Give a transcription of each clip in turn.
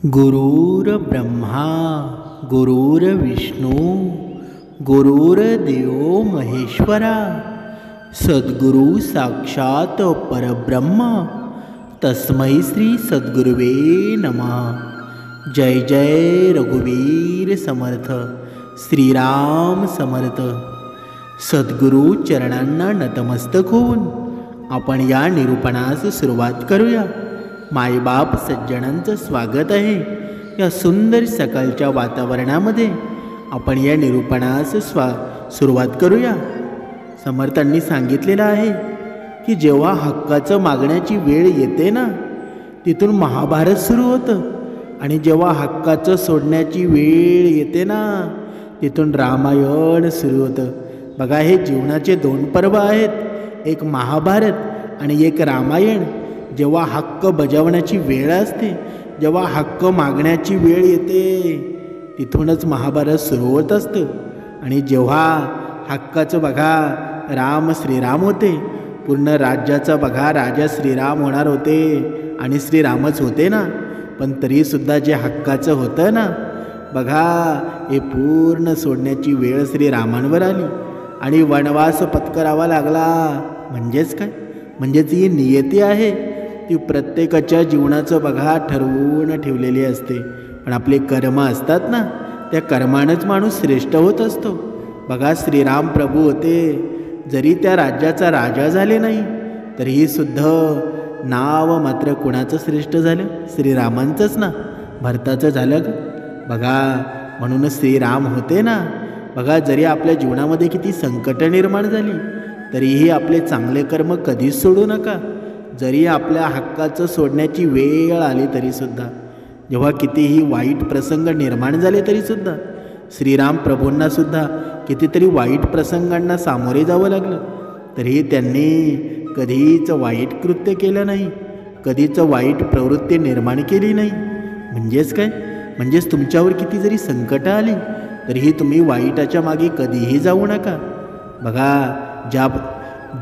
गुरुर्ब्रह्मा गुरुर्विष्णू गुरुर्देव महेश्वरा सद्गुरु साक्षात परब्रह्म तस्मै श्री सद्गुरुवे नमः। जय जय रघुवीर समर्थ श्रीराम समर्थ। सद्गुरु चरणांना नतमस्तक होऊन आपण या निरूपणास सुरुवात करूया। मायबाप सज्जनांचं स्वागत आहे। या सुंदर सकाळच्या वातावरणामध्ये आपण या निरूपणास सुरुवात करूया। समर्थांनी सांगितलेलं आहे की जेव्हा हक्काचं मागण्याची वेळ येते ना, तिथून महाभारत सुरू होतं, आणि जेव्हा हक्काचं सोडण्याची वेळ येते ना, तिथून रामायण सुरू होतं। बघा, हे जीवनाचे दोन पर्व आहेत, एक महाभारत आणि एक रामायण। जेव्हा हक्क बजावण्याची वेळ असते, जेव्हा हक्क मागण्याची वेळ येते, तिथूनच महाभारत सुरू होत असतं। आणि जेव्हा हक्काचं बघा श्रीराम होते, पूर्ण राज्याचा बघा राजा श्रीराम होणार होते, आणि श्रीरामच होते ना, पण तरीसुद्धा जे हक्काचं होतं ना, बघा हे पूर्ण सोडण्याची वेळ श्रीरामांवर आली आणि वनवास पत्करावा लागला। म्हणजेच काय? म्हणजेच ही नियती आहे, ती प्रत्येकाच्या जीवनाचं बघा ठरवून ठेवलेली असते। पण आपले कर्म असतात ना, त्या कर्मानंच माणूस श्रेष्ठ होत असतो। बघा, श्रीराम प्रभू होते, जरी त्या राज्याचा राजा झाले नाही, तरीही सुद्धा नाव मात्र कुणाचं श्रेष्ठ झालं? श्रीरामांचंच ना, भरताचं झालं का? बघा, म्हणूनच श्रीराम होते ना। बघा, जरी आपल्या जीवनामध्ये किती संकट निर्माण झाली, तरीही आपले चांगले कर्म कधीच सोडू नका। जरी आपल्या हक्काचं सोडण्याची वेळ आली तरीसुद्धा, जेव्हा कितीही वाईट प्रसंग निर्माण झाले तरीसुद्धा, श्रीराम प्रभूंनासुद्धा कितीतरी वाईट प्रसंगांना सामोरे जावं लागलं, तरीही त्यांनी कधीच वाईट कृत्य केलं नाही, कधीच वाईट प्रवृत्ती निर्माण केली नाही। म्हणजेच काय? म्हणजेच तुमच्यावर किती जरी संकट आली, तरीही तुम्ही वाईटाच्या मागे कधीही जाऊ नका। बघा,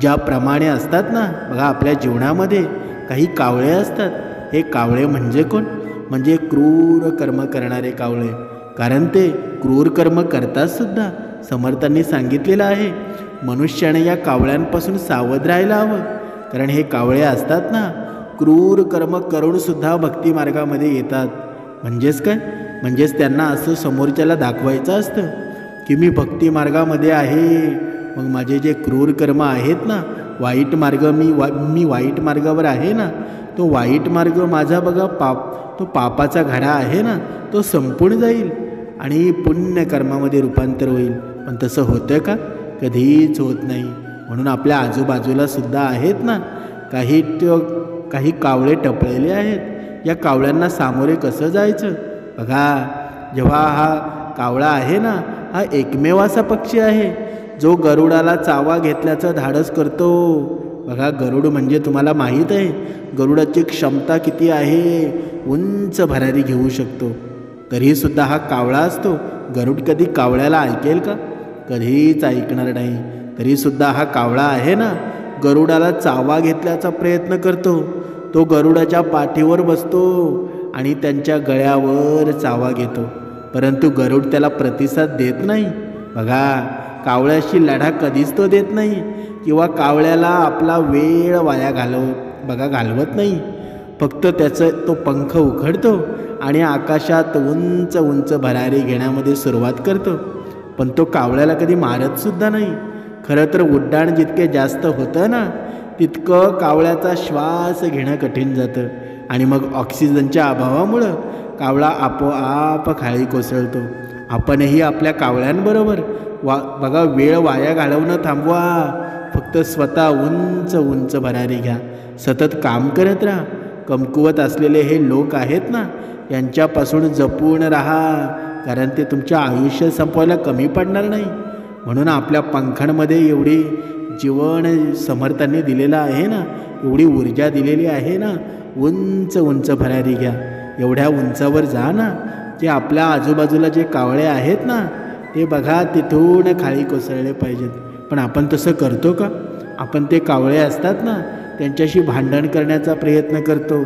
ज्याप्रमाणे असतात ना, बघा आपल्या जीवनामध्ये काही कावळे असतात। हे कावळे म्हणजे कोण? म्हणजे क्रूर कर्म करणारे कावळे, कारण ते क्रूर कर्म करतात सुद्धा। समर्थांनी सांगितलेलं आहे, मनुष्याने या कावळ्यांपासून सावध राहायला हवं, कारण हे कावळे असतात ना, क्रूर कर्म करून सुद्धा भक्ती मार्गामध्ये येतात। म्हणजेच काय? म्हणजेच त्यांना असं समोरच्याला दाखवायचं असतं की मी भक्ती मार्गामध्ये आहे, मग माझे जे क्रूर कर्म आहेत ना, वाईट मार्ग, मी वाईट मार्गावर आहे ना, तो वाईट मार्ग माझा बघा तो पापाचा घडा आहे ना, तो संपून जाईल आणि पुण्यकर्मामध्ये रूपांतर होईल। पण तसं होतं का? कधीच होत नाही। म्हणून आपल्या आजूबाजूला सुद्धा आहेत ना काही कावळे टपलेले आहेत। या कावळ्यांना सामोरे कसं जायचं? बघा, जेव्हा हा कावळा आहे ना, हा एकमेव असा पक्षी आहे जो गरुडाला चावा घेतल्याचं धाडस करतो। बघा, गरुड म्हणजे तुम्हाला माहीत आहे, गरुडाची क्षमता किती आहे, उंच भरारी घेऊ शकतो। तरीसुद्धा हा कावळा असतो, गरुड कधी कावळ्याला ऐकेल का? कधीच ऐकणार नाही। तरीसुद्धा हा कावळा आहे ना, गरुडाला चावा घेतल्याचा प्रयत्न करतो। तो गरुडाच्या पाठीवर बसतो आणि त्यांच्या गळ्यावर चावा घेतो, परंतु गरुड त्याला प्रतिसाद देत नाही। बघा, कावळ्याशी लढा कधीच तो देत नाही, किंवा कावळ्याला आपला वेळ वाया घालवत नाही। फक्त तो पंख उघडतो आणि आकाशात उंच उंच भरारी घेण्यामध्ये सुरुवात करतो, पण तो कावळ्याला कधी मारत सुद्धा नाही। खरं तर उड्डाण जितके जास्त होतं ना, तितकं कावळ्याचा श्वास घेणं कठीण जातं, आणि मग ऑक्सिजनच्या अभावामुळं कावळा आपोआप खाली कोसळतो। आपणही आपल्या कावळ्यांबरोबर बघा वेळ वाया घालवणं थांबवा, फक्त स्वतः उंच उंच भरारी घ्या, सतत काम करत राहा। कमकुवत असलेले हे लोक आहेत ना, यांच्यापासून जपून राहा, कारण ते तुमच्या आयुष्य संपवायला कमी पडणार नाही। म्हणून आपल्या पंखांमध्ये एवढी जीवन समर्थांनी दिलेलं आहे ना, एवढी ऊर्जा दिलेली आहे ना, उंच उंच भरारी घ्या, एवढ्या उंचावर जा ना, जे आपल्या आजूबाजूला जे कावळे आहेत ना, ते बघा तिथून खाली कोसळले पाहिजेत। पण आपण तसं करतो का? आपण ते कावळे असतात ना, त्यांच्याशी भांडण करण्याचा प्रयत्न करतो,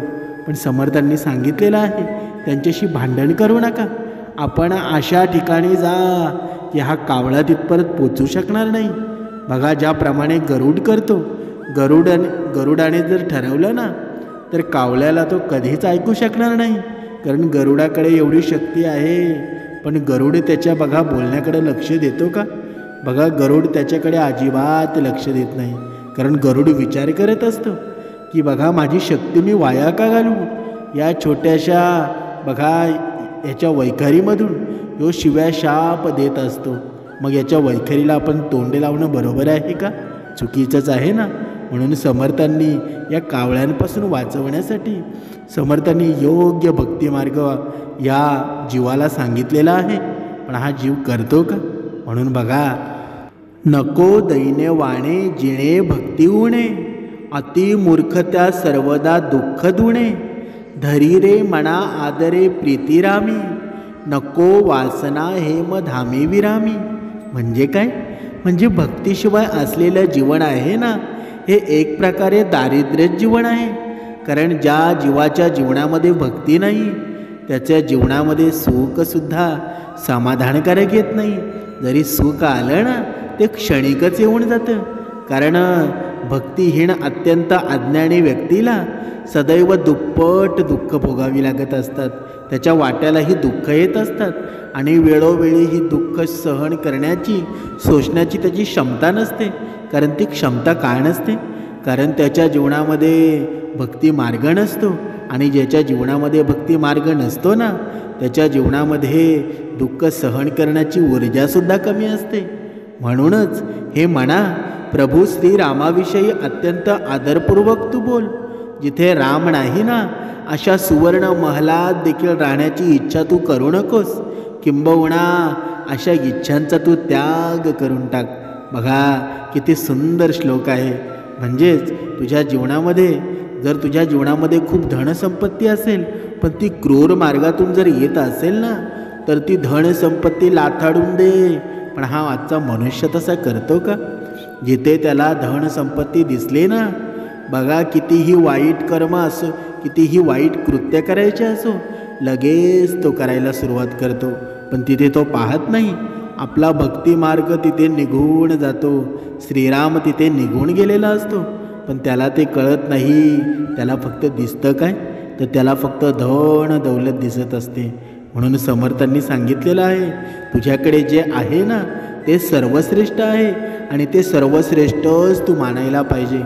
पण समर्थांनी सांगितलेलं आहे त्यांच्याशी भांडण करू नका. आपण अशा ठिकाणी जा की हा कावळा तिथपर्यंत पोचू शकणार नाही. बघा, ज्याप्रमाणे गरुड करतो, गरुडाने जर ठरवलं ना तर कावळ्याला तो कधीच ऐकू शकणार नाही, कारण गरुडाकडे एवढी शक्ती आहे. पण गरुड त्याच्या बघा बोलण्याकडे लक्ष देतो का? बघा, गरुड त्याच्याकडे अजिबात लक्ष देत नाही, कारण गरुड विचार करत असतो की बघा माझी शक्ती मी वाया का घालू. या छोट्याशा बघा याच्या वैखरीमधून तो शिव्या शाप देत असतो. मग याच्या वैखरीला आपण तोंड लावणं बरोबर आहे का? चुकीचंच आहे ना. म्हणून समर्थांनी या कावळ्यांपासून वाचवण्यासाठी समर्थांनी योग्य भक्तिमार्ग या जीवाला सांगितलेला आहे. पण हा जीव करतो का? म्हणून बघा, नको दैन्य वाणे जिणे भक्ती उणे, अति मूर्खत्या सर्वदा दुःख दुणे, धरी रे मना आदरे प्रीतिरामी, नको वासना हेम धामी विरामी. म्हणजे काय? म्हणजे भक्तीशिवाय असलेलं जीवन आहे ना, हे एक प्रकारे दारिद्र्य जीवन आहे. कारण ज्या जीवाच्या जीवनामध्ये भक्ती नाही त्याच्या जीवनामध्ये सुखसुद्धा समाधानकारक येत नाही. जरी सुख आलं ना ते क्षणिकच येऊन जातं. कारण भक्तिहीन अत्यंत अज्ञानी व्यक्तीला सदैव दुप्पट दुःख भोगावी लागत असतात. त्याच्या वाट्यालाही दुःख येत असतात आणि वेळोवेळी ही दुःख सहन करण्याची, सोसण्याची त्याची क्षमता नसते. कारण ती क्षमता का नसते? कारण त्याच्या जीवनामध्ये भक्ती मार्ग नसतो. आणि ज्याच्या जीवनामध्ये भक्ती मार्ग नसतो ना त्याच्या जीवनामध्ये दुःख सहन करण्याची ऊर्जासुद्धा कमी असते. म्हणूनच हे म्हणा, प्रभू श्रीरामाविषयी अत्यंत आदरपूर्वक तू बोल. जिथे राम नाही ना अशा सुवर्ण महलात देखील राहण्याची इच्छा तू करू नकोस. किंबहुना अशा इच्छांचा तू त्याग करून टाक. बघा किती सुंदर श्लोक आहे. म्हणजेच तुझ्या जीवनामध्ये जर तुझ्या जीवनामध्ये खूप धनसंपत्ती असेल पण ती क्रूर मार्गातून जर येत असेल ना तर ती धनसंपत्ती लाथाडून दे. पण हा आजचा मनुष्य तसा करतो का? जिथे त्याला धनसंपत्ती दिसले ना, बघा कितीही वाईट कर्म असो, कितीही वाईट कृत्य करायचे असो, लगेच तो करायला सुरुवात करतो. पण तिथे तो पाहत नाही. आपला भक्ती मार्ग तिथे निघून जातो. श्रीराम तिथे निघून गेलेला असतो. पण त्याला ते कळत नाही. त्याला फक्त दिसतं काय? तर त्याला फक्त धन दौलत दिसत असते. म्हणून समर्थांनी सांगितलेलं आहे, तुझ्याकडे जे आहे ना ते सर्वश्रेष्ठ आहे आणि ते सर्वश्रेष्ठच तू मानायला पाहिजे.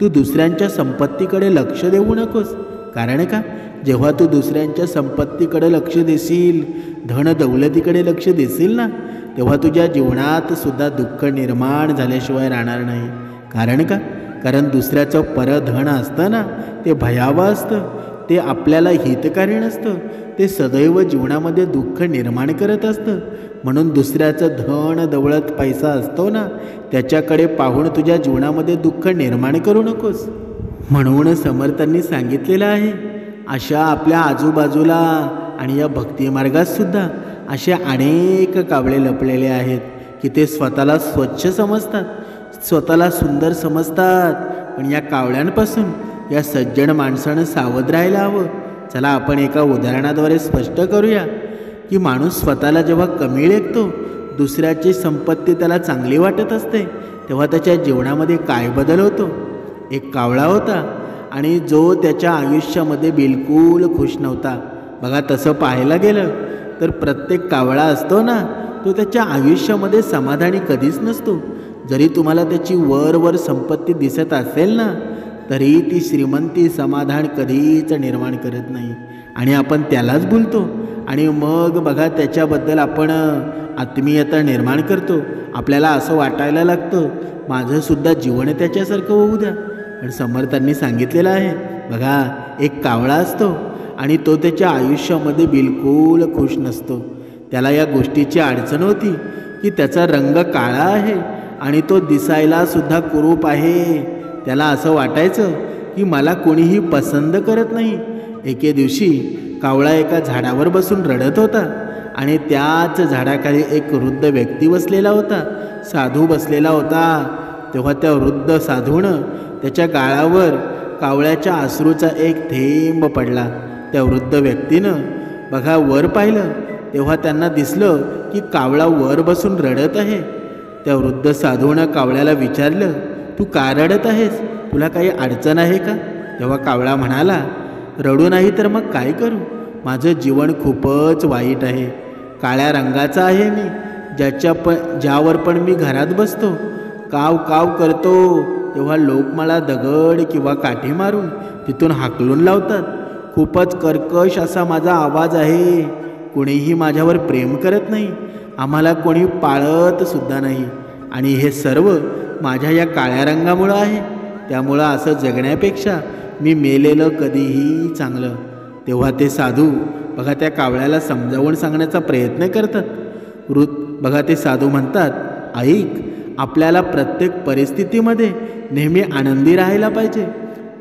तू दुसऱ्यांच्या संपत्तीकडे लक्ष देऊ नकोस. कारण का? जेव्हा तू दुसऱ्यांच्या संपत्तीकडे लक्ष देशील, धन दौलतीकडे लक्ष देशील ना, तेव्हा तुझ्या जीवनात सुद्धा दुःख निर्माण झाल्याशिवाय राहणार नाही. कारण का? कारण दुसऱ्याचं परधन असतं ना ते भयावह असतं. ते आपल्याला हितकारी नसतं. ते सदैव जीवनामध्ये दुःख निर्माण करत असतं. म्हणून दुसऱ्याचं धन दौलत पैसा असतो ना त्याच्याकडे पाहून तुझ्या जीवनामध्ये दुःख निर्माण करू नकोस. म्हणून समर्थांनी सांगितलेलं आहे, अशा आपल्या आजूबाजूला आणि या भक्तिमार्गातसुद्धा असे अनेक कावळे लपलेले आहेत की ते स्वतःला स्वच्छ समजतात, स्वतःला सुंदर समजतात. पण या कावळ्यांपासून या सज्जन माणसानं सावध राहायला हवं. चला आपण एका उदाहरणाद्वारे स्पष्ट करूया की माणूस स्वतःला जेव्हा कमी लेखतो, दुसऱ्याची संपत्ती त्याला चांगली वाटत असते, तेव्हा त्याच्या जीवनामध्ये काय बदल होतो? एक कावळा होता आणि जो त्याच्या आयुष्यामध्ये बिलकुल खुश नव्हता. बघा तसं पाहायला गेलं तर प्रत्येक कावळा असतो ना तो त्याच्या आयुष्यामध्ये समाधानी कधीच नसतो. जरी तुम्हाला त्याची वर संपत्ती दिसत असेल ना तरी ती श्रीमंती समाधान कधीच निर्माण करत नाही. आणि आपण त्यालाच बोलतो आणि मग बघा त्याच्याबद्दल आपण आत्मीयता निर्माण करतो. आपल्याला असं वाटायला लागतं माझंसुद्धा जीवन त्याच्यासारखं होऊ द्या. पण समर्थांनी सांगितलेलं आहे, बघा एक कावळा असतो आणि तो त्याच्या आयुष्यामध्ये बिलकुल खुश नसतो. त्याला या गोष्टीची अडचण होती की त्याचा रंग काळा आहे आणि तो दिसायला सुद्धा कुरूप आहे. त्याला असं वाटायचं की मला कोणीही पसंत करत नाही. एके दिवशी कावळा एका झाडावर बसून रडत होता आणि त्याच झाडाखाली एक वृद्ध व्यक्ती बसलेला होता, साधू बसलेला होता. तेव्हा त्या वृद्ध साधूनं त्याच्या गाळावर कावळ्याच्या अश्रूचा एक थेंब पडला. त्या वृद्ध व्यक्तीनं बघा वर पाहिलं तेव्हा त्यांना दिसलं की कावळा वर बसून रडत आहे. त्या वृद्ध साधूनं कावळ्याला विचारलं, तू का रडत आहेस? तुला काही अडचण आहे का? तेव्हा कावळा म्हणाला, रडू नाही तर मग काय करू? माझं जीवन खूपच वाईट आहे. काळ्या रंगाचा आहे मी. ज्यावर पण मी घरात बसतो, काव काव करतो, तेव्हा लोक मला दगड किंवा काठी मारून तिथून हाकलून लावतात. खूपच कर्कश असा माझा आवाज आहे. कोणीही माझ्यावर प्रेम करत नाही. आम्हाला कोणी पाळत सुद्धा नाही. आणि हे सर्व माझ्या या काळ्या रंगामुळं आहे. त्यामुळं असं जगण्यापेक्षा मी मेलेलं कधीही चांगलं. तेव्हा ते साधू बघा त्या कावळ्याला समजावून सांगण्याचा प्रयत्न करतात. बघा ते साधू म्हणतात, ऐक, आपल्याला प्रत्येक परिस्थितीमध्ये नेहमी आनंदी राहायला पाहिजे.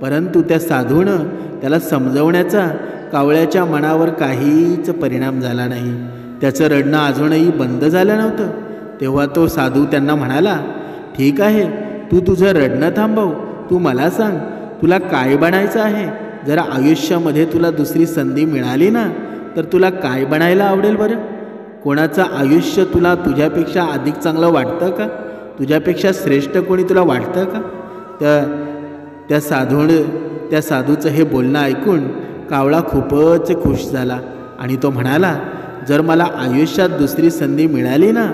परंतु त्या साधूनं त्याला समजवण्याचा कावळ्याच्या मनावर काहीच परिणाम झाला नाही. त्याचं रडणं अजूनही बंद झालं नव्हतं. तेव्हा तो साधू त्यांना म्हणाला, ठीक आहे, तू तुझं रडणं थांबव. तू मला सांग, तुला काय बनायचं आहे? जर आयुष्यामध्ये तुला दुसरी संधी मिळाली ना, तर तुला काय बनायला आवडेल बरं? कोणाचं आयुष्य तुला तुझ्यापेक्षा अधिक चांगलं वाटतं का? तुझ्यापेक्षा श्रेष्ठ कोणी तुला वाटतं का? त्या साधूचं हे बोलणं ऐकून कावळा खूपच खुश झाला आणि तो म्हणाला, जर मला आयुष्यात दुसरी संधी मिळाली ना,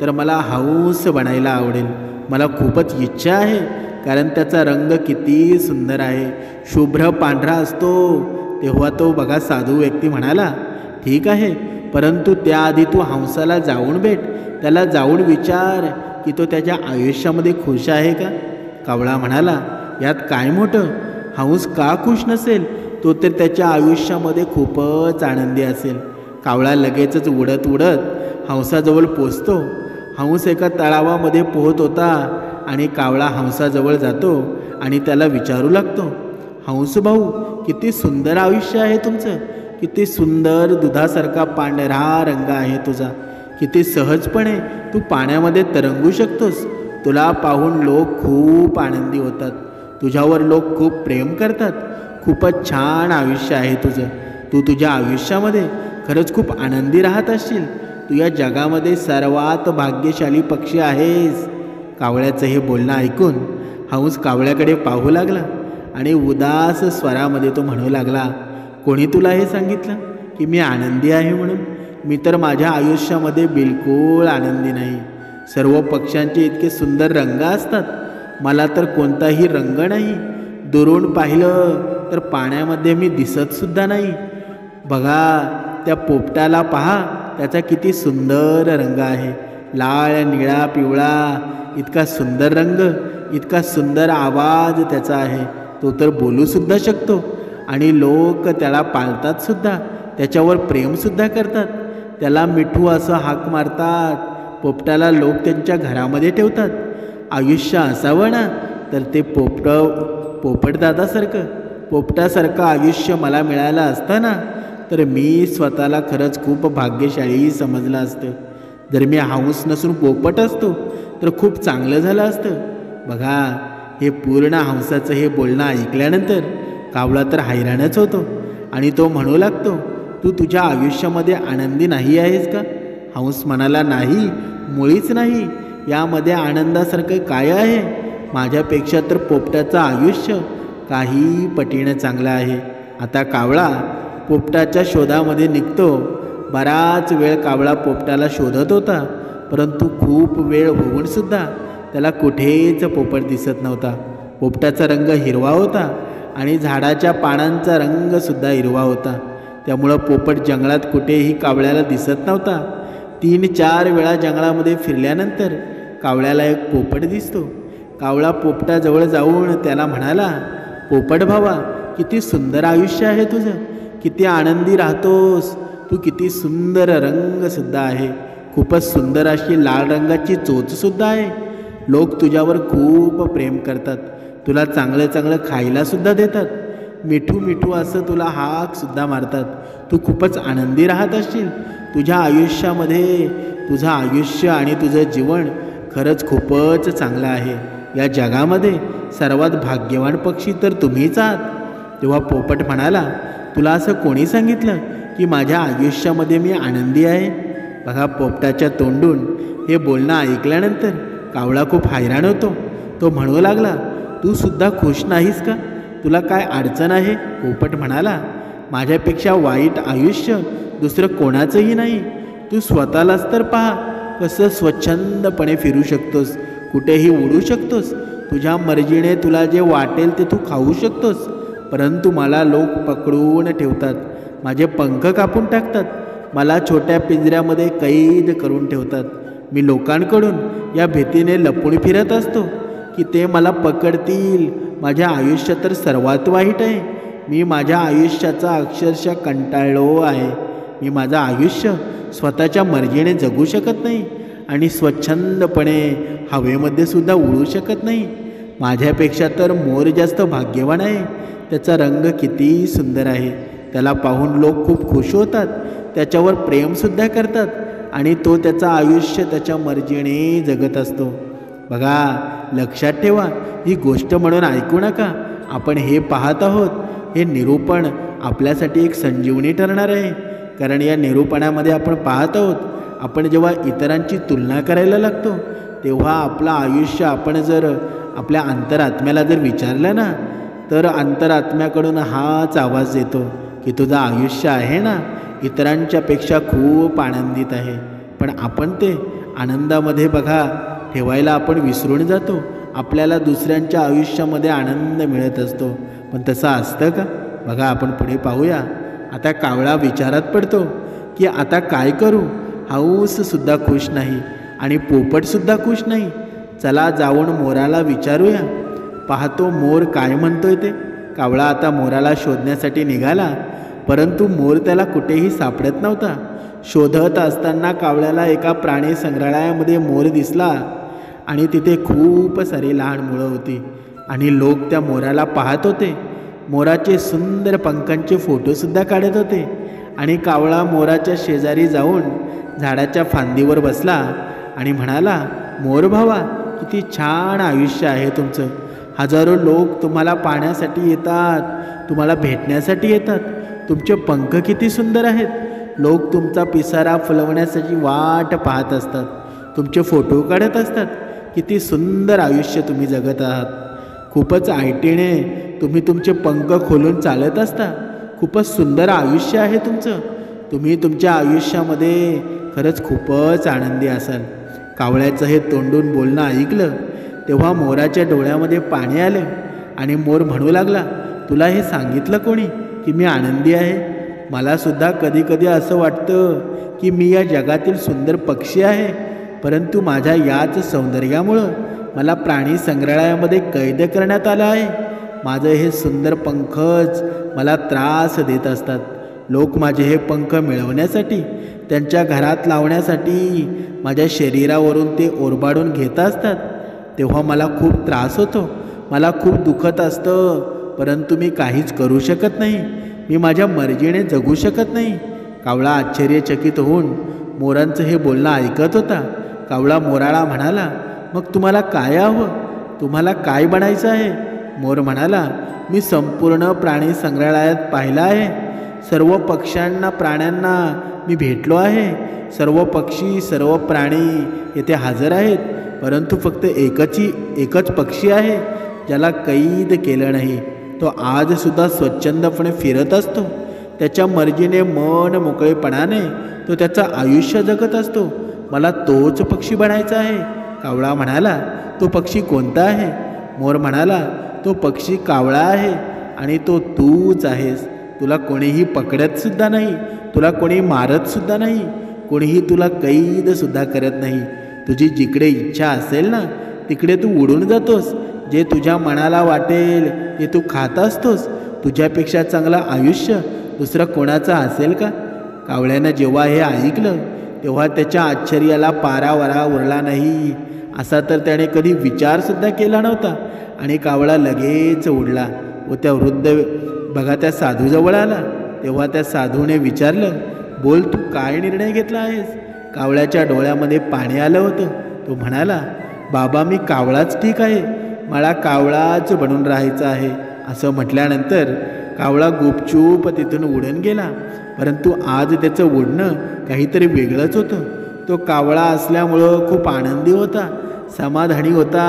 तर मला हंस बनायला आवडेल. मला खूपच इच्छा आहे, कारण त्याचा रंग किती सुंदर आहे, शुभ्र पांढरा असतो. तेव्हा तो बघा साधू व्यक्ती म्हणाला, ठीक आहे, परंतु त्याआधी तू हंसाला जाऊन भेट. त्याला जाऊन विचार की तो त्याच्या आयुष्यामध्ये खुश आहे का? कावळा म्हणाला, यात काय मोठं? हंस का खुश नसेल? तो तर त्याच्या आयुष्यामध्ये खूपच आनंदी असेल. कावळा लगेचच उडत उडत हंसाजवळ पोचतो. हंस एका तलावामध्ये पोहत होता आणि कावळा हंसाजवळ जातो आणि त्याला विचारू लागतो, हंस भाऊ, किती सुंदर आयुष्य आहे तुमचं. किती सुंदर दुधासारखा पांढरा रंग आहे तुझा. किती सहजपणे तू पाण्यामध्ये तरंगू शकतोस. तुला पाहून लोक खूप आनंदी होतात. तुझ्यावर लोक खूप प्रेम करतात. खूपच छान आयुष्य आहे तुझं. तू तुझ्या आयुष्यामध्ये खरंच खूप आनंदी राहत असशील. तू या जगामध्ये सर्वात भाग्यशाली पक्षी आहेस. कावळ्याचं हे बोलणं ऐकून हंस कावळ्याकडे पाहू लागला आणि उदास स्वरामध्ये तो म्हणू लागला, कोणी तुला हे सांगितलं की मी आनंदी आहे म्हणून? मी तर माझ्या आयुष्यामध्ये बिलकुल आनंदी नाही. सर्व पक्ष्यांचे इतके सुंदर रंग असतात, मला तर कोणताही रंग नाही. दुरून पाहिलं तर पाण्यामध्ये मी दिसतसुद्धा नाही. बघा त्या पोपटाला पहा, त्याचा किती सुंदर रंग आहे, लाल, निळा, पिवळा, इतका सुंदर रंग, इतका सुंदर आवाज त्याचा आहे. तो तर बोलूसुद्धा शकतो आणि लोक त्याला पाळतात सुद्धा, त्याच्यावर प्रेमसुद्धा करतात. त्याला मिठू असं हाक मारतात. पोपटाला लोक त्यांच्या घरामध्ये ठेवतात. आयुष्य असावं ना, तर ते पोपटासारखं आयुष्य मला मिळालं असतं ना, तर मी स्वतःला खरंच खूप भाग्यशाली समजलं असतं. जर मी हंस नसून पोपट असतो तर खूप चांगलं झालं असतं. बघा हे पूर्ण हंसाचं हे बोलणं ऐकल्यानंतर कावळा तर हैराणच होतो आणि तो म्हणू लागतो, तू तुझ्या आयुष्यामध्ये आनंदी नाही आहेस का? हंस म्हणाला, नाही, मुळीच नाही. यामध्ये आनंदासारखं काय आहे? माझ्यापेक्षा तर पोपटाचं आयुष्य काही पटीनं चांगलं आहे. आता कावळा पोपटाच्या शोधामध्ये निघतो. बराच वेळ कावळा पोपटाला शोधत होता, परंतु खूप वेळ होऊनसुद्धा त्याला कुठेच पोपट दिसत नव्हता. पोपटाचा रंग हिरवा होता आणि झाडाच्या पानांचा रंगसुद्धा हिरवा होता. त्यामुळं पोपट जंगलात कुठेही कावळ्याला दिसत नव्हता. 3-4 वेळा जंगलामध्ये फिरल्यानंतर कावळ्याला एक पोपट दिसतो. कावळा पोपटाजवळ जाऊन त्याला म्हणाला, पोपट भावा, किती सुंदर आयुष्य आहे तुझं. किती आनंदी राहतोस. तू किती सुंदर रंगसुद्धा आहे. खूपच सुंदर अशी लाल रंगाची चोचसुद्धा आहे. लोक तुझ्यावर खूप प्रेम करतात. तुला चांगलं चांगलं खायलासुद्धा देतात. मिठू मिठू असं तुला हाकसुद्धा मारतात. तू खूपच आनंदी राहत असशील. तुझ्या आयुष्यामध्ये तुझं आयुष्य आणि तुझं जीवन खरंच खूपच चांगलं आहे. या जगामध्ये सर्वात भाग्यवान पक्षी तर तुम्हीच आहात. तेव्हा पोपट म्हणाला, तुला असं कोणी सांगितलं की माझ्या आयुष्यामध्ये मी आनंदी आहे? बघा, पोपटाच्या तोंडून हे बोलणं ऐकल्यानंतर कावळा खूप हैराण होतो. तो म्हणू लागला, तू सुद्धा खुश नाहीस का? तुला काय अडचण आहे? पोपट म्हणाला, माझ्यापेक्षा वाईट आयुष्य दुसरं कोणाचंही नाही. तू स्वतःलाच तर पहा, कसं स्वच्छंदपणे फिरू शकतोस, कुठेही उडू शकतोस, तुझ्या मर्जीने तुला जे वाटेल ते तू खाऊ शकतोस. परंतु मला लोक पकडून ठेवतात, माझे पंख कापून टाकतात, मला छोट्या पिंजऱ्यामध्ये कैद करून ठेवतात. मी लोकांकडून या भीतीने लपून फिरत असतो की ते मला पकडतील. माझ्या आयुष्य तर सर्वात वाईट आहे. मी माझ्या आयुष्याचा अक्षरशः कंटाळलो आहे. मी माझं आयुष्य स्वतःच्या मर्जीने जगू शकत नाही आणि स्वच्छंदपणे हवेमध्ये सुद्धा उडू शकत नाही. माझ्यापेक्षा तर मोर जास्त भाग्यवान आहे. त्याचा रंग किती सुंदर आहे. त्याला पाहून लोक खूप खुश होतात, त्याच्यावर प्रेमसुद्धा करतात आणि तो त्याचं आयुष्य त्याच्या मर्जीने जगत असतो. बघा, लक्षात ठेवा, ही गोष्ट म्हणून ऐकू नका. आपण हे पाहत आहोत, हे निरूपण आपल्यासाठी एक संजीवनी ठरणार आहे. कारण या निरूपणामध्ये आपण पाहत आहोत, आपण जेव्हा इतरांची तुलना करायला लागतो तेव्हा आपलं आयुष्य, आपण जर आपल्या अंतरात्म्याला जर विचारलं ना, तर अंतरात्म्याकडून हाच आवाज येतो की तुझं आयुष्य आहे ना इतरांच्यापेक्षा खूप आनंदित आहे. पण आपण ते आनंदामध्ये बघा ठेवायला आपण विसरून जातो. आपल्याला दुसऱ्यांच्या आयुष्यामध्ये आनंद मिळत असतो, पण तसं असतं का? बघा, आपण पुढे पाहूया. आता कावळा विचारात पडतो की आता काय करू? हंससुद्धा खुश नाही आणि पोपटसुद्धा खुश नाही. चला जाऊन मोराला विचारूया. पाहतो मोर काय म्हणतोय ते. कावळा आता मोराला शोधण्यासाठी निघाला, परंतु मोर त्याला कुठेही सापडत नव्हता. शोधत असताना कावळ्याला एका प्राणी संग्रहालयामध्ये मोर दिसला आणि तिथे खूप सारी लहान मुलं होती आणि लोक त्या मोराला पाहत होते. मोराचे सुंदर पंखांचे फोटोसुद्धा काढत होते आणि कावळा मोराच्या शेजारी जाऊन झाडाच्या फांदीवर बसला आणि म्हणाला, मोर भावा, किती छान आयुष्य आहे तुमचं. हजारो लोक तुम्हाला पाहण्यासाठी येतात, तुम्हाला भेटण्यासाठी येतात. तुमचे पंख किती सुंदर आहेत. लोक तुमचा पिसारा फुलवण्यासाठी वाट पाहत असतात, तुमचे फोटो काढत असतात. किती सुंदर आयुष्य तुम्ही जगत आहात. खूपच ऐटीने तुम्ही तुमचे पंख खोलून चालत असता. खूपच सुंदर आयुष्य आहे तुमचं. तुम्ही तुमच्या आयुष्यामध्ये खरंच खूपच आनंदी असाल. कावळ्याचं हे तोंडून बोलणं ऐकलं तेव्हा मोराच्या डोळ्यामध्ये पाणी आलं आणि मोर म्हणू लागला, तुला हे सांगितलं कोणी की मी आनंदी आहे? मलासुद्धा कधी कधी असं वाटतं की मी या जगातील सुंदर पक्षी आहे, परंतु माझ्या याच सौंदर्यामुळं मला प्राणी संग्रहालयामध्ये कैद करण्यात आलं आहे. माझं हे सुंदर पंखच मला त्रास देत असतात. लोक माझे हे पंख मिळवण्यासाठी, त्यांच्या घरात लावण्यासाठी माझ्या शरीरावरून ते ओरबाडून घेत असतात. तेव्हा मला खूप त्रास होतो, मला खूप दुखत असतं, परंतु मी काहीच करू शकत नाही. मी माझ्या मर्जीने जगू शकत नाही. कावळा आश्चर्यचकित होऊन मोरांचं हे बोलणं ऐकत होता. कावळा मोराला म्हणाला, मग तुम्हाला काय हवं? तुम्हाला काय बनायचं आहे? मोर म्हणाला, मी संपूर्ण प्राणी संग्रहालयात पाहिलं आहे. सर्व पक्ष्यांना, प्राण्यांना मी भेटलो आहे. सर्व पक्षी, सर्व प्राणी येथे हजर आहेत, परंतु फक्त एकच पक्षी आहे ज्याला कैद केलं नाही. तो आजसुद्धा स्वच्छंदपणे फिरत असतो. त्याच्या मर्जीने, मन मोकळेपणाने तो त्याचं आयुष्य जगत असतो. मला तोच पक्षी बनायचा आहे. कावळा म्हणाला, तो पक्षी कोणता आहे? मोर म्हणाला, तो पक्षी कावळा आहे आणि तो तूच आहेस. तुला कोणीही पकडतसुद्धा नाही, तुला कोणी मारतसुद्धा नाही, कोणीही तुला कैदसुद्धा करत नाही. तुझी जिकडे इच्छा असेल ना तिकडे तू उडून जातोस. जे तुझ्या मनाला वाटेल ते तू खात असतोस. तुझ्यापेक्षा चांगलं आयुष्य दुसरं कोणाचं असेल का? कावळ्यानं जेव्हा हे ऐकलं तेव्हा त्याच्या आश्चर्याला पारावारा उरला नाही. असा तर त्याने कधी विचारसुद्धा केला नव्हता. आणि कावळा लगेच उडला व त्या वृद्ध बघा त्या साधूजवळ आला. तेव्हा त्या साधूने विचारलं, बोल, तू काय निर्णय घेतला आहेस? कावळ्याच्या डोळ्यामध्ये पाणी आलं होतं. तो म्हणाला, बाबा, मी कावळाच ठीक आहे. मला कावळाच बनून राहायचं आहे. असं म्हटल्यानंतर कावळा गुपचूप तिथून उडून गेला. परंतु आज त्याचं उडणं काहीतरी वेगळंच होतं. तो कावळा असल्यामुळं खूप आनंदी होता, समाधानी होता.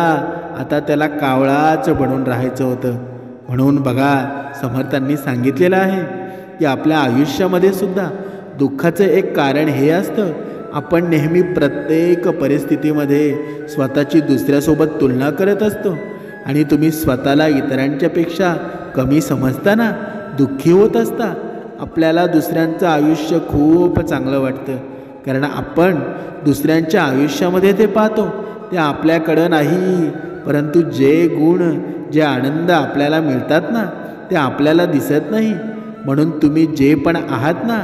आता त्याला कावळाच बनून राहायचं होतं. म्हणून बघा, समर्थांनी सांगितलेलं आहे की आपल्या आयुष्यामध्ये सुद्धा दुःखाचं एक कारण हे असतं, आपण नेहमी प्रत्येक परिस्थितीमध्ये स्वतःची दुसऱ्यासोबत तुलना करत असतो आणि तुम्ही स्वतःला इतरांच्यापेक्षा कमी समजताना दुःखी होत असता. आपल्याला दुसऱ्यांचं आयुष्य खूप चांगलं वाटतं, कारण आपण दुसऱ्यांच्या आयुष्यामध्ये ते पाहतो, ते आपल्याकडं नाही. परंतु जे गुण, जे आनंद आपल्याला मिळतात ना, ते आपल्याला दिसत नाही. म्हणून तुम्ही जे पण आहात ना,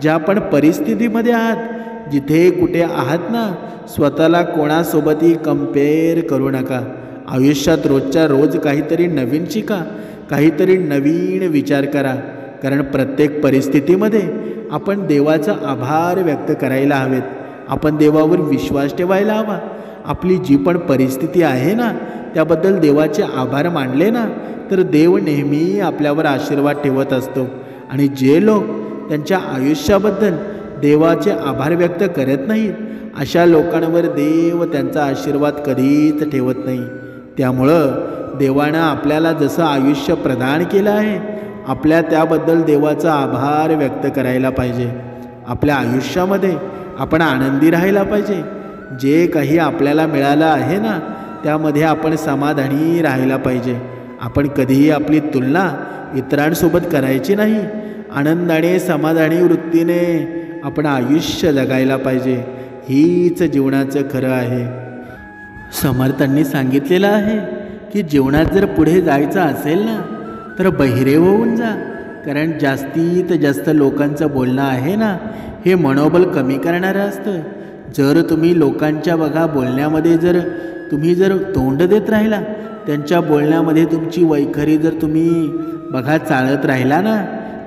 ज्या पण परिस्थितीमध्ये आहात, जिथे कुठे आहात ना, स्वतःला कोणासोबतही कंपेअर करू नका. आयुष्यात रोजच्या रोज काहीतरी नवीन शिका, काहीतरी नवीन विचार करा. कारण प्रत्येक परिस्थितीमध्ये आपण देवाचा आभार व्यक्त करायला हवेत. आपण देवावर विश्वास ठेवायला हवा. आपली जी पण परिस्थिती आहे ना, त्याबद्दल देवाचे आभार मानले ना, तर देव नेहमी आपल्यावर आशीर्वाद ठेवत असतो. आणि जे लोक त्यांच्या आयुष्याबद्दल देवाचे आभार व्यक्त करत नाहीत, अशा लोकांवर देव त्यांचा आशीर्वाद कधीच ठेवत नाही. त्यामुळं देवानं आपल्याला जसं आयुष्य प्रदान केलं आहे, आपल्या त्याबद्दल देवाचा आभार व्यक्त करायला पाहिजे. आपल्या आयुष्यामध्ये आपण आनंदी राहायला पाहिजे. जे काही आपल्याला मिळालं आहे ना, त्यामध्ये आपण समाधानी राहायला पाहिजे. आपण कधीही आपली तुलना इतरांसोबत करायची नाही. आनंदाने, समाधानी वृत्तीने आपण आयुष्य जगायला पाहिजे. हीच जीवनाचं खरं आहे. समर्थांनी सांगितलेलं आहे की जीवनात जर पुढे जायचं असेल ना, तर बहिरे होऊन जा. कारण जास्तीत जास्त लोकांचं बोलणं आहे ना, हे मनोबल कमी करणारं असतं. जर तुम्ही लोकांच्या बघा बोलण्यामध्ये तुम्ही तोंड देत राहिला, त्यांच्या बोलण्यामध्ये तुमची वैखरी जर तुम्ही बघा चालत राहिला ना,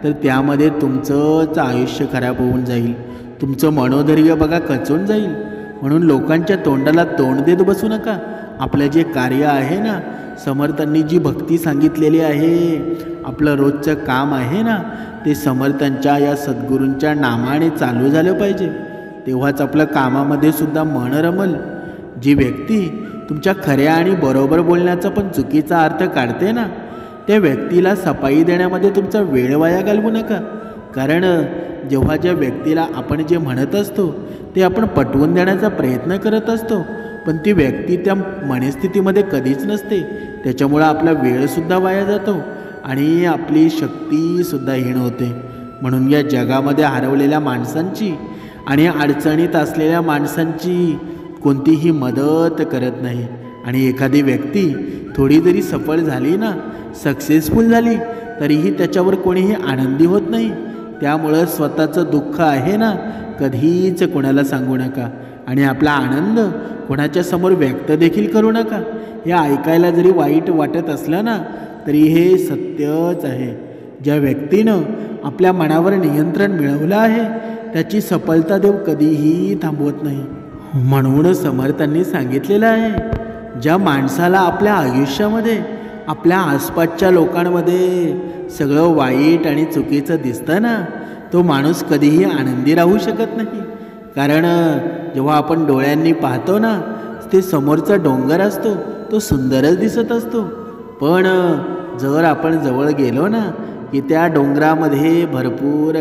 तर त्यामध्ये तुमचंच आयुष्य खराब होऊन जाईल. तुमचं मनोधैर्य बघा खचून जाईल. म्हणून लोकांच्या तोंडाला तोंड देत बसू नका. आपलं जे कार्य आहे ना, समर्थांनी जी भक्ती सांगितलेली आहे, आपलं रोजचं काम आहे ना, ते समर्थांच्या या सद्गुरूंच्या नामाने चालू झालं पाहिजे. तेव्हाच आपलं कामामध्ये सुद्धा मन रमल. जी व्यक्ती तुमच्या खऱ्या आणि बरोबर बोलण्याचा पण चुकीचा अर्थ काढते ना, त्या व्यक्तीला सफाई देण्यामध्ये तुमचा वेळ वाया घालवू नका. कारण जेव्हा ज्या व्यक्तीला आपण जे म्हणत असतो ते आपण पटवून देण्याचा प्रयत्न करत असतो, पण ती व्यक्ती त्या मनस्थितीमध्ये कधीच नसते. त्याच्यामुळं आपला वेळसुद्धा वाया जातो आणि आपली शक्तीसुद्धा हीन होते. म्हणून या जगामध्ये हरवलेल्या माणसांची आणि अडचणीत असलेल्या माणसांची कोणतीही मदत करत नाही. आणि एखादी व्यक्ती थोडी जरी सफळ झाली ना, सक्सेसफुल झाली, तरीही त्याच्यावर कोणीही आनंदी होत नाही. त्यामुळं स्वतःचं दुःख आहे ना, कधीच कोणाला सांगू नका. आणि आपला आनंद कोणाच्या समोर व्यक्त देखील करू नका. हे ऐकायला जरी वाईट वाटत असलं ना, तरी हे सत्यच आहे. ज्या व्यक्तीनं आपल्या मनावर नियंत्रण मिळवलं आहे, त्याची सफलता देव कधीही थांबवत नाही. म्हणून समर्थांनी सांगितलेलं आहे, ज्या माणसाला आपल्या आयुष्यामध्ये आपल्या आसपासच्या लोकांमध्ये सगळं वाईट आणि चुकीचं दिसतं ना, तो माणूस कधीही आनंदी राहू शकत नाही. कारण जेव्हा आपण डोळ्यांनी पाहतो ना, ते समोरचा डोंगर असतो तो सुंदरच दिसत असतो. पण जर आपण जवळ गेलो ना, की त्या डोंगरामध्ये भरपूर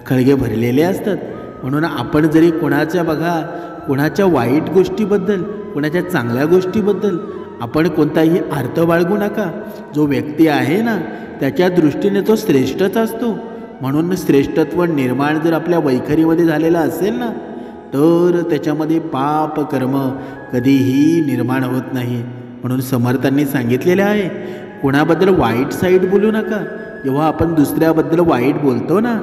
खळगे भरलेले असतात. म्हणून आपण जरी कोणाच्या वाईट गोष्टीबद्दल, कोणाच्या चांगल्या गोष्टीबद्दल आपण कोणताही अर्थ बाळगू नका. जो व्यक्ती आहे ना, त्याच्या दृष्टीने तो श्रेष्ठच असतो. म्हणून श्रेष्ठत्व निर्माण जर आपल्या वैखरीमध्ये झालेलं असेल ना, तर त्याच्यामध्ये पाप कर्म कधीही निर्माण होत नाही. म्हणून समर्थांनी सांगितलेले आहे, कोणाबद्दल वाईट साईड बोलू नका. जेव्हा आपण दुसऱ्याबद्दल वाईट बोलतो ना,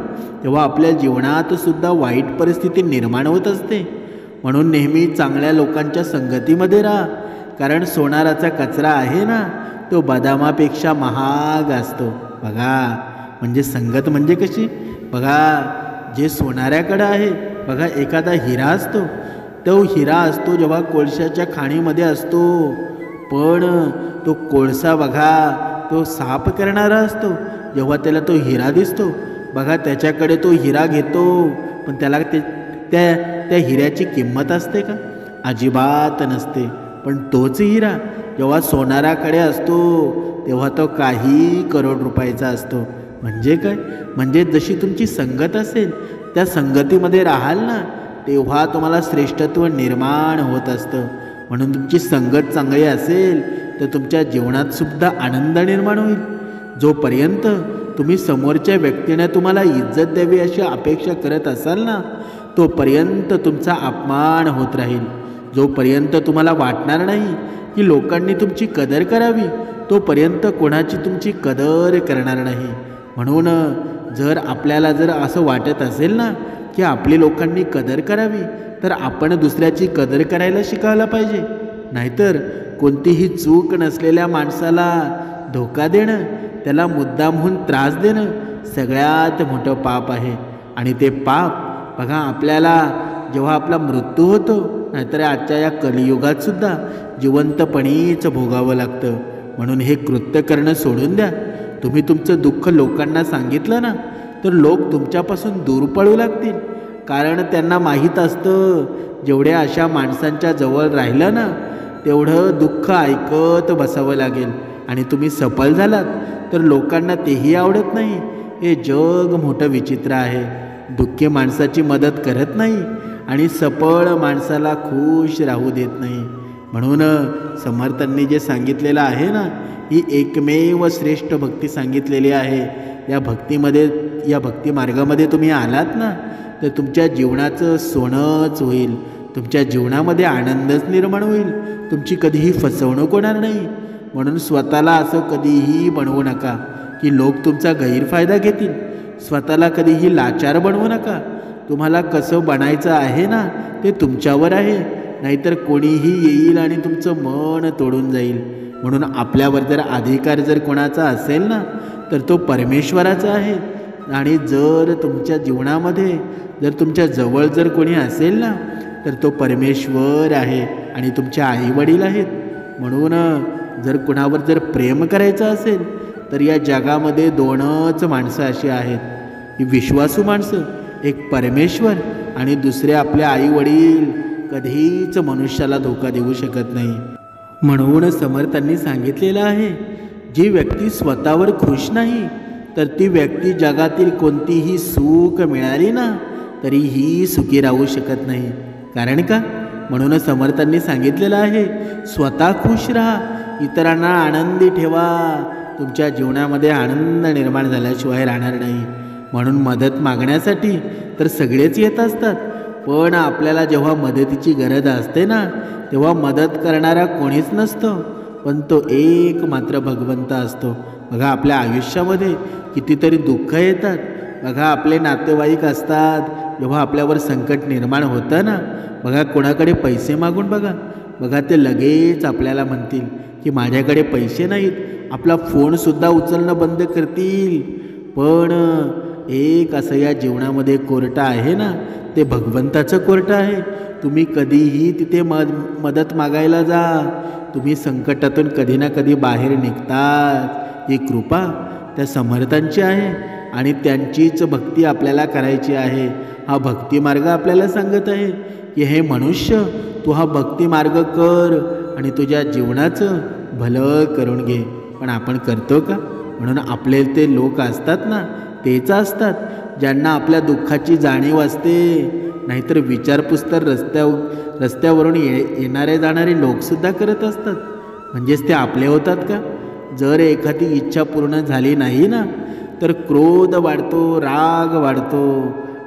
तेव्हा आपल्या जीवनात सुद्धा वाईट परिस्थिती निर्माण होत असते. म्हणून नेहमी चांगल्या लोकांच्या संगतीमध्ये राहा. कारण सोनाराचा कचरा आहे ना, तो बदामापेक्षा महाग असतो. बघा, म्हणजे संगत म्हणजे कशी बघा, जे सोनाऱ्याकडं आहे बघा, एखादा हिरा असतो, तो हिरा असतो जेव्हा कोळशाच्या खाणीमध्ये असतो, पण तो कोळसा बघा तो साफ करणारा असतो. जेव्हा त्याला तो हिरा दिसतो बघा, त्याच्याकडे तो हिरा घेतो, पण त्याला त्या हिऱ्याची किंमत असते का? अजिबात नसते. पण तोच हिरा जेव्हा सोनाराकडे असतो तेव्हा तो काही करोड रुपयाचा असतो. म्हणजे काय? म्हणजे जशी तुमची संगत असेल त्या संगतीमध्ये राहाल ना, तेव्हा तुम्हाला श्रेष्ठत्व निर्माण होत असतं. म्हणून तुमची संगत चांगली असेल तर तुमच्या जीवनात सुद्धा आनंद निर्माण होईल. जोपर्यंत तुम्ही समोरच्या व्यक्तीने तुम्हाला इज्जत द्यावी अशी अपेक्षा करत असाल ना, तोपर्यंत तुमचा अपमान होत राहील. जोपर्यंत तुम्हाला वाटणार नाही की लोकांनी तुमची कदर करावी, तोपर्यंत कोणाची तुमची कदर करणार नाही. म्हणून आपल्याला जर असं वाटत असेल ना की आपली लोकांनी कदर करावी, तर आपण दुसऱ्याची कदर करायला शिकायला पाहिजे. नाहीतर कोणतीही चूक नसलेल्या माणसाला धोका देणं, त्याला मुद्दामहून त्रास देणं सगळ्यात मोठं पाप आहे. आणि ते पाप बघा आपल्याला जेव्हा आपला मृत्यू होतो, नाहीतर आजच्या या कलियुगात सुद्धा जिवंतपणीच भोगावं लागतं. म्हणून हे कृत्य करणं सोडून द्या. तुम्ही तुमचं दुःख लोकांना सांगितलं ना, तर लोक तुमच्यापासून दूर पळू लागतील. कारण त्यांना माहीत असतं जेवढ्या अशा माणसांच्या जवळ राहिलं ना, तेवढं दुःख ऐकत बसावं लागेल. आणि तुम्ही सफल झालात तर लोकांना तेही आवडत नाही. हे जग मोठं विचित्र आहे. दुःखी माणसाची मदत करत नाही आणि सफळ माणसाला खुश राहू देत नाही. म्हणून समर्थांनी जे सांगितलेलं आहे ना, ही एकमेव श्रेष्ठ भक्ती सांगितलेली आहे. या भक्ती मार्गामध्ये तुम्ही आलात ना, तर तुमच्या जीवनाचं सोनंच होईल. तुमच्या जीवनामध्ये आनंदच निर्माण होईल. तुमची कधीही फसवणूक होणार नाही. म्हणून स्वतःला असं कधीही बनवू नका की लोक तुमचा गैरफायदा घेतील. स्वतःला कधीही लाचार बनवू नका. तुम्हाला कसं बनायचं आहे ना, ते तुमच्यावर आहे. नाहीतर कोणीही येईल आणि तुमचं मन तोडून जाईल. म्हणून आपल्यावर जर अधिकार जर कोणाचा असेल ना, तर तो परमेश्वराचा आहे. आणि जर तुमच्या जीवनामध्ये जर तुमच्या जवळ जर कोणी असेल ना, तर तो परमेश्वर आहे आणि तुमचे आईवडील आहेत. म्हणून जर कुणावर जर प्रेम करायचं असेल तर या जगामध्ये दोनच माणसं अशी आहेत, ही विश्वासू माणसं. एक परमेश्वर आणि दुसरे आपले आईवडील. कधीच मनुष्याला धोका देऊ शकत नाही. म्हणून समर्थांनी सांगितलेलं आहे, जी व्यक्ती स्वतःवर खुश नाही तर ती व्यक्ती जगातील कोणतीही सुख मिळाली ना तरीही सुखी राहू शकत नाही. कारण का? म्हणून समर्थांनी सांगितलेलं आहे, स्वतः खुश राहा, इतरांना आनंदी ठेवा. तुमच्या जीवनामध्ये आनंद निर्माण झाल्याशिवाय राहणार नाही. म्हणून मदत मागण्यासाठी तर सगळेच येत असतात, पण आपल्याला जेव्हा मदतीची गरज असते ना, तेव्हा मदत करणारा कोणीच नसतो, पण तो एक मात्र भगवंत असतो. बघा आपल्या आयुष्यामध्ये कितीतरी दुःख येतात. बघा आपले नातेवाईक असतात, जेव्हा आपल्यावर संकट निर्माण होतं ना, बघा कोणाकडे पैसे मागून बघा ते लगेच आपल्याला म्हणतील की माझ्याकडे पैसे नाहीत. आपला फोनसुद्धा उचलणं बंद करतील. पण एक असं या जीवनामध्ये कोर्ट आहे ना, ते भगवंताचं कोर्ट आहे. तुम्ही कधीही तिथे मदत मागायला जा. तुम्ही संकटातून कधी ना कधी बाहेर निघतात. ही कृपा त्या समर्थांची आहे आणि त्यांचीच भक्ती आपल्याला करायची आहे. हा भक्ती मार्ग आपल्याला सांगत आहे की हे मनुष्य, तू हा भक्ती मार्ग कर आणि तुझ्या जीवनाचं भलं करून घे. पण आपण करतो का? म्हणून आपले ते लोक असतात ना, तेच असतात ज्यांना आपल्या दुःखाची जाणीव असते. नाहीतर विचारपूस तर रस्त्यावरून येणारे जाणारे लोकसुद्धा करत असतात. म्हणजेच ते आपले होतात का? जर एखादी इच्छा पूर्ण झाली नाही ना, तर क्रोध वाढतो, राग वाढतो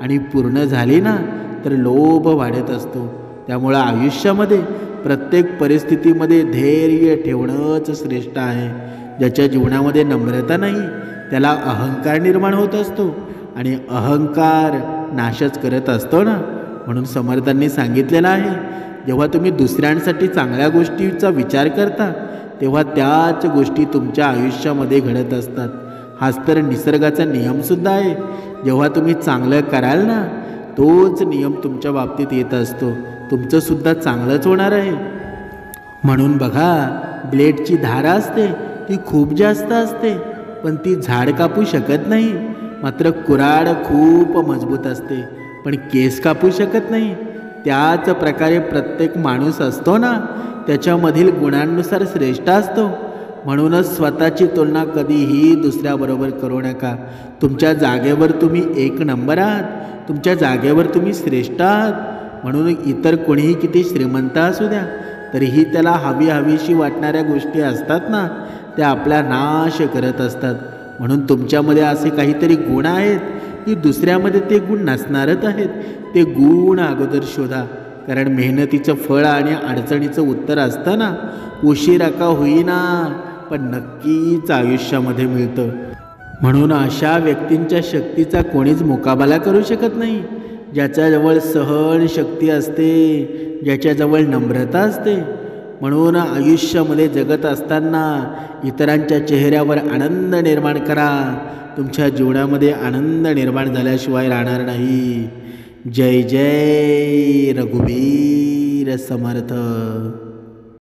आणि पूर्ण झाली ना तर लोभ वाढत असतो. त्यामुळं आयुष्यामध्ये प्रत्येक परिस्थितीमध्ये धैर्य ठेवणंच श्रेष्ठ आहे. ज्याच्या जीवनामध्ये नम्रता नाही त्याला अहंकार निर्माण होत असतो आणि अहंकार नाशच करत असतो ना. म्हणून समर्थांनी सांगितलेलं आहे, जेव्हा तुम्ही दुसऱ्यांसाठी चांगल्या गोष्टीचा विचार करता तेव्हा त्याच गोष्टी तुमच्या आयुष्यामध्ये घडत असतात. हाच तर निसर्गाचा नियमसुद्धा आहे. जेव्हा तुम्ही चांगलं कराल ना, तोच नियम तुमच्या बाबतीत येत असतो. तुमचंसुद्धा चांगलंच होणार आहे. म्हणून बघा, ब्लेडची धार असते ती खूप जास्त असते, पण ती झाड कापू शकत नाही. मात्र कुऱ्हाड खूप मजबूत असते, पण केस कापू शकत नाही. त्याच प्रकारे प्रत्येक माणूस असतो ना, त्याच्यामधील गुणांनुसार श्रेष्ठ असतो. म्हणूनच स्वतःची तुलना कधीही दुसऱ्याबरोबर करू नका. तुमच्या जागेवर तुम्ही एक नंबर आहात. तुमच्या जागेवर तुम्ही श्रेष्ठ आहात. म्हणून इतर कोणीही किती श्रीमंत असू द्या, तरीही त्याला हवीशी वाटणाऱ्या गोष्टी असतात ना, त्या आपला नाश करत असतात. म्हणून तुमच्यामध्ये असे काहीतरी गुण आहेत की दुसऱ्यामध्ये ते गुण नसणारच आहेत. ते गुण अगोदर शोधा, कारण मेहनतीचं फळ आणि अडचणीचं उत्तर असतं ना, उशिरा का होईना पण नक्कीच आयुष्यामध्ये मिळतं. म्हणून अशा व्यक्तींच्या शक्तीचा कोणीच मुकाबला करू शकत नाही. ज्याच्याजवळ सहनशक्ती असते, ज्याच्याजवळ नम्रता असते. म्हणून आयुष्यामध्ये जगत असताना इतरांच्या चेहऱ्यावर आनंद निर्माण करा. तुमच्या जीवनामध्ये आनंद निर्माण झाल्याशिवाय राहणार नाही. जय जय रघुवीर समर्थ.